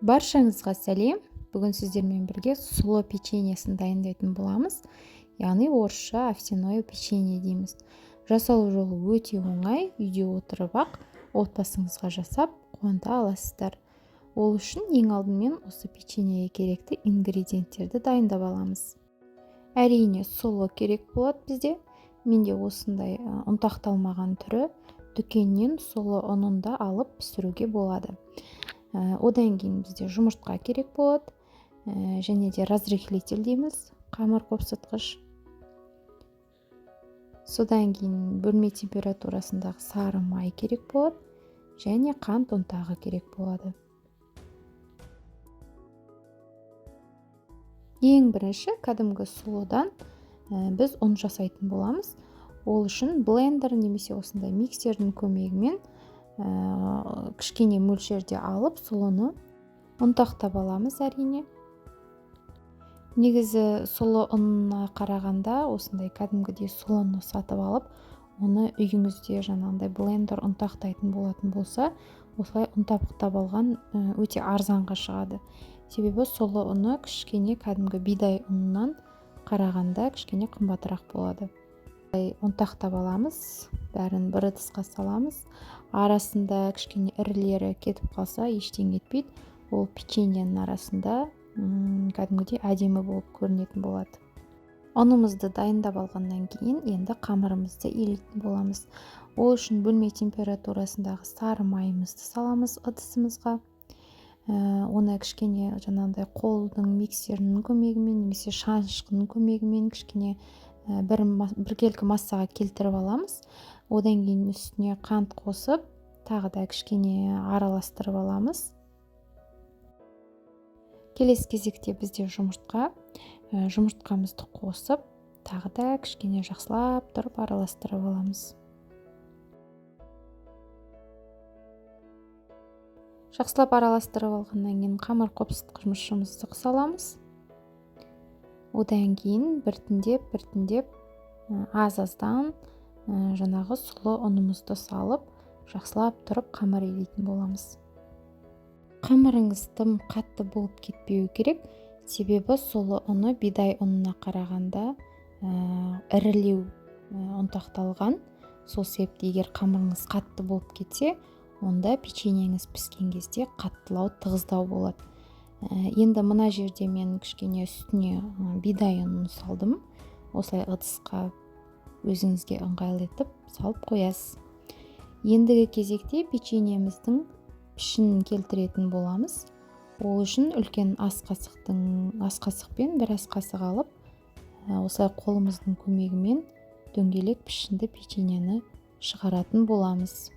Баршаңызға сәлем. Бүгін сіздермен бірге сұлы печеньесін дайындайтын боламыз. Яғни орысша овсяное печенье дейміз. Жасалу жолы өте оңай. Үйде отырып ақ отбасыңызға жасап қуанта аласыздар. Ол үшін ең алдымен осы печеньеге керекті ингредиенттерді дайындап аламыз. Әрине сұлы керек болады бізде. Менде осындай ұнтақталмаған түрі дүкеннен сұлы ұнында алып пісіруге болады. Одан кейін бізде жұмыртқа керек болады, және де разрыхлитель дейміз, қамыр қопсытқыш. Содан кейін бөлме температурасындағы сары май керек болады, және қант ұнтағы керек болады. Ең бірінші кәдімгі сұлыдан біз ұн жасайтын боламыз. Ол үшін блендер немесе осындай миксердің көмегімен кішкене мөлшерде алып сұлыны ұнтақтап аламыз әрине. Негізі сұлы ұнына қарағанда осындай кәдімгідей сұлыны сатып алып, оны үйіңізде жаңағындай блендер ұнтақтайтын болатын болса, осылай ұнтақтап алған өте арзанға шығады. Себебі сұлы ұны кішкене кәдімгі бидай ұнынан қарағанда кішкене қымбатырақ болады. Ұнтақтап аламыз, бәрін бір ыдысқа саламыз. Арасында кішкене ірілері кетіп қалса, ештеңе етпейді. Ол печеньенің арасында кәдімгідей әдемі болып көрінетін болады. Ұнымызды дайындап алғаннан кейін енді қамырымызды илейтін боламыз. Ол үшін бөлме температурасындағы сары майымызды саламыз ыдысымызға. Оны кішкене жаңағындай қолдың миксерінің көмегімен немесе шанышқының көмегімен кішкене біркелкі массаға келтіріп аламыз. Одан кейін үстіне қант қосып, тағы да кішкене араластырып аламыз. Келесі кезекте бізде жұмыртқамызды қосып, тағы да кішкене жақсылап тұрып араластырып аламыз. Жақсылап араластырып алғаннан кейін қамыр қопсытқышымызды саламыз. Одан кейін біртіндеп аз-аздан жаңағы сұлы ұнымызды салып, жақсылап тұрып қамыр илейтін боламыз. Қамырыңыз тым қатты болып кетпеу керек, себебі сұлы ұны бидай ұнына қарағанда ірілеу ұнтақталған. Сол себепті егер қамырыңыз қатты болып кетсе, онда печеньеңіз піскен кезде қаттылау, тығыздау болады. Енді мына жерде мен кішкене үстіне бидай ұнын салдым. Осылай ыдысқа өзіңізге ыңғайлы етіп салып қоясыз. Ендігі кезекте печеньеміздің пішінін келтіретін боламыз. Ол үшін үлкен ас қасықпен бір ас қасық алып, осылай қолымыздың көмегімен дөңгелек пішінді печеньені шығаратын боламыз.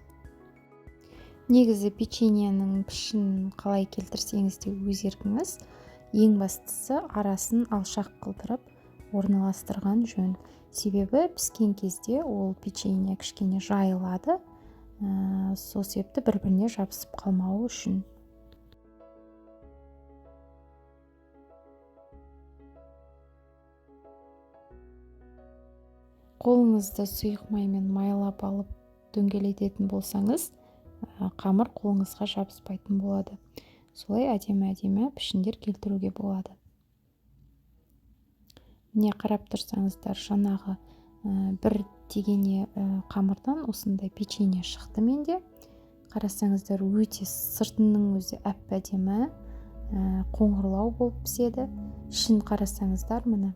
Негізі печеньенің пішінін қалай келтірсеңіз де өз еркіңіз. Ең бастысы арасын алшақ қылдырып орналастырған жөн. Себебі піскен кезде ол печенье кішкене жайылады. Сол себепті бір-біріне жабысып қалмауы үшін. Қолыңызды сұйық маймен майлап алып дөңгелететін болсаңыз, қамыр қолыңызға жабыспайтын болады. Солай әдемі пішіндер келтіруге болады. Міне қарап тұрсаңыздар, жаңағы бір тегене қамырдан осындай печенье шықты менде. Қарасаңыздар, өте сыртының өзі әп-әдемі, қоңырлау болып піседі. Ішін қарасаңыздар, міне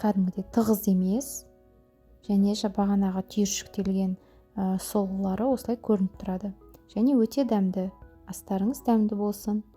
кәдімгідей тығыз емес, және бағанағы түйіршіктелген сұлылары осылай көрініп тұрады. Және өте дәмді. Астарыңыз дәмді болсын.